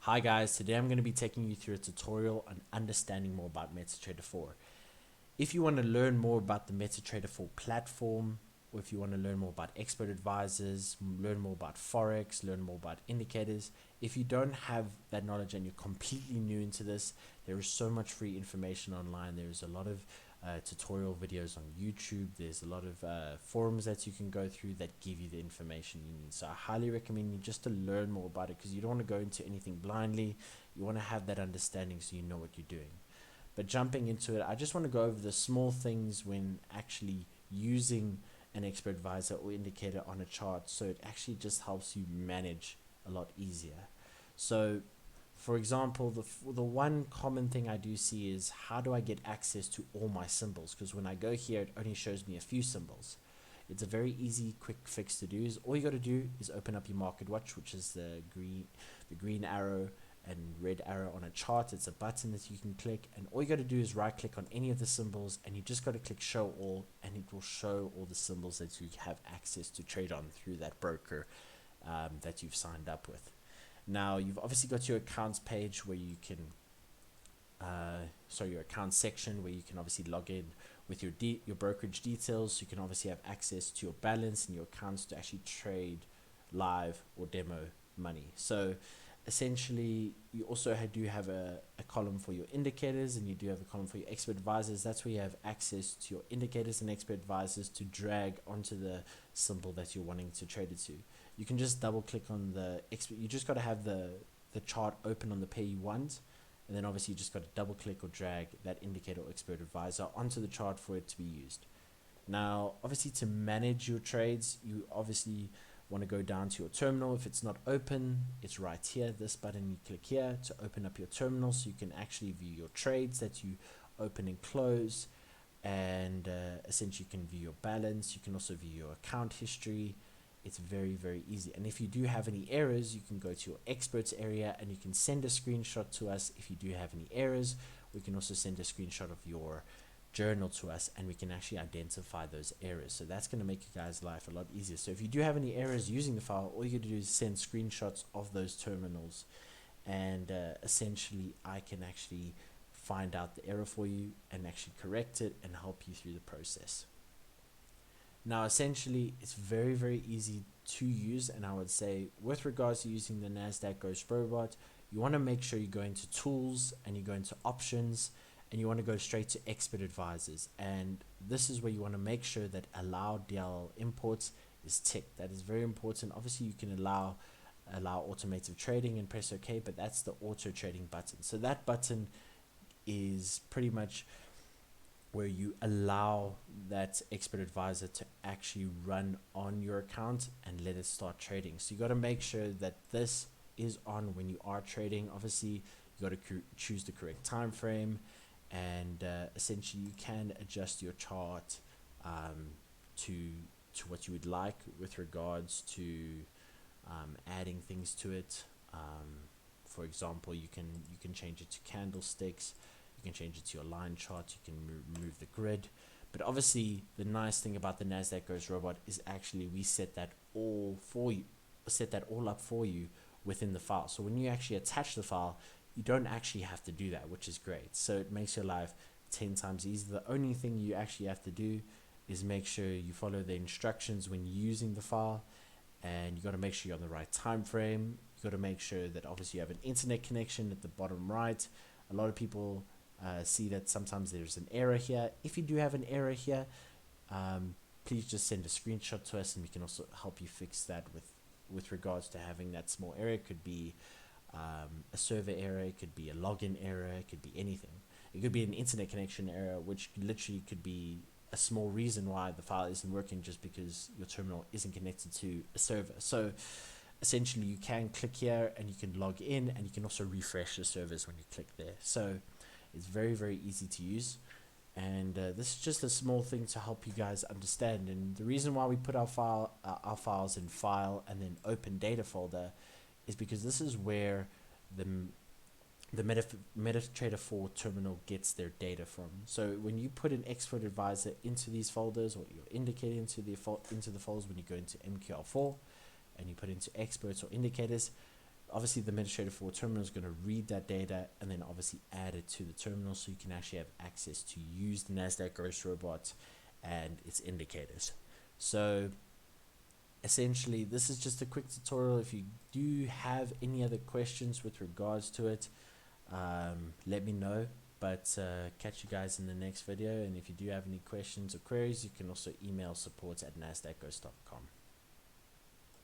Hi guys, today I'm going to be taking you through a tutorial on understanding more about Metatrader4. If you want to learn more about the Metatrader4 platform, or if you want to learn more about expert advisors, learn more about Forex, learn more about indicators, if you don't have that knowledge and you're completely new into this, there is so much free information online. There's a lot of tutorial videos on YouTube. There's a lot of forums that you can go through that give you the information you need. So I highly recommend you just to learn more about it, because you don't want to go into anything blindly. You want to have that understanding so you know what you're doing. But jumping into it, I just want to go over the small things when actually using an expert advisor or indicator on a chart, so it actually just helps you manage a lot easier. So for example, the one common thing I do see is, how do I get access to all my symbols? Because when I go here, it only shows me a few symbols. It's a very easy, quick fix to do. Is all you got to do is open up your market watch, which is the green arrow and red arrow on a chart. It's a button that you can click, and all you got to do is right click on any of the symbols, and you just got to click show all, and it will show all the symbols that you have access to trade on through that broker that you've signed up with. Now you've obviously got your accounts page where you can your account section where you can obviously log in with your brokerage details. So you can obviously have access to your balance and your accounts to actually trade live or demo money. So essentially, you also do have a column for your indicators, and you do have a column for your expert advisors. That's where you have access to your indicators and expert advisors to drag onto the symbol that you're wanting to trade it to. You can just double click on the expert. You just got to have the chart open on the pair you want, and then obviously you just got to double click or drag that indicator or expert advisor onto the chart for it to be used. Now obviously, to manage your trades, you obviously want to go down to your terminal. If it's not open, it's right here, this button. You click here to open up your terminal, so you can actually view your trades that you open and close, and essentially you can view your balance. You can also view your account history. It's very, very easy. And if you do have any errors, you can go to your experts area and you can send a screenshot to us. If you do have any errors, we can also send a screenshot of your journal to us, and we can actually identify those errors. So that's going to make you guys' life a lot easier. So if you do have any errors using the file, all you got to do is send screenshots of those terminals, and essentially I can actually find out the error for you and actually correct it and help you through the process. Now essentially, it's very, very easy to use, and I would say with regards to using the NASDAQ Ghost Robot, you want to make sure you go into tools and you go into options, and you want to go straight to expert advisors. And this is where you want to make sure that allow DL imports is ticked. That is very important. Obviously you can allow automated trading and press OK, but that's the auto trading button. So that button is pretty much where you allow that expert advisor to actually run on your account and let it start trading. So you got to make sure that this is on when you are trading. Obviously you got to choose the correct time frame, and essentially you can adjust your chart to what you would like with regards to adding things to it. For example, you can change it to candlesticks, you can change it to your line chart, you can remove the grid. But obviously the nice thing about the NASDAQ Ghost Robot is actually we set that all up for you within the file. So when you actually attach the file, you don't actually have to do that, which is great. So it makes your life 10 times easier. The only thing you actually have to do is make sure you follow the instructions when using the file, and you got to make sure you're on the right time frame. You got to make sure that obviously you have an internet connection at the bottom right. A lot of people see that sometimes there's an error here. If you do have an error here, please just send a screenshot to us, and we can also help you fix that with regards to having that small error. It could be a server error, it could be a login error, it could be anything. It could be an internet connection error, which literally could be a small reason why the file isn't working, just because your terminal isn't connected to a server. So essentially you can click here and you can log in, and you can also refresh the servers when you click there. So it's very, very easy to use, and this is just a small thing to help you guys understand. And the reason why we put our files in file and then open data folder is because this is where the Metatrader4 terminal gets their data from. So when you put an expert advisor into these folders, or your indicator into the folders, when you go into MQL4 and you put into experts or indicators, obviously the Metatrader4 terminal is going to read that data and then obviously add it to the terminal, so you can actually have access to use the NASDAQ Ghost Robot and its indicators. So essentially, this is just a quick tutorial. If you do have any other questions with regards to it, let me know. But catch you guys in the next video, and if you do have any questions or queries, you can also email support@nasdaqghost.com.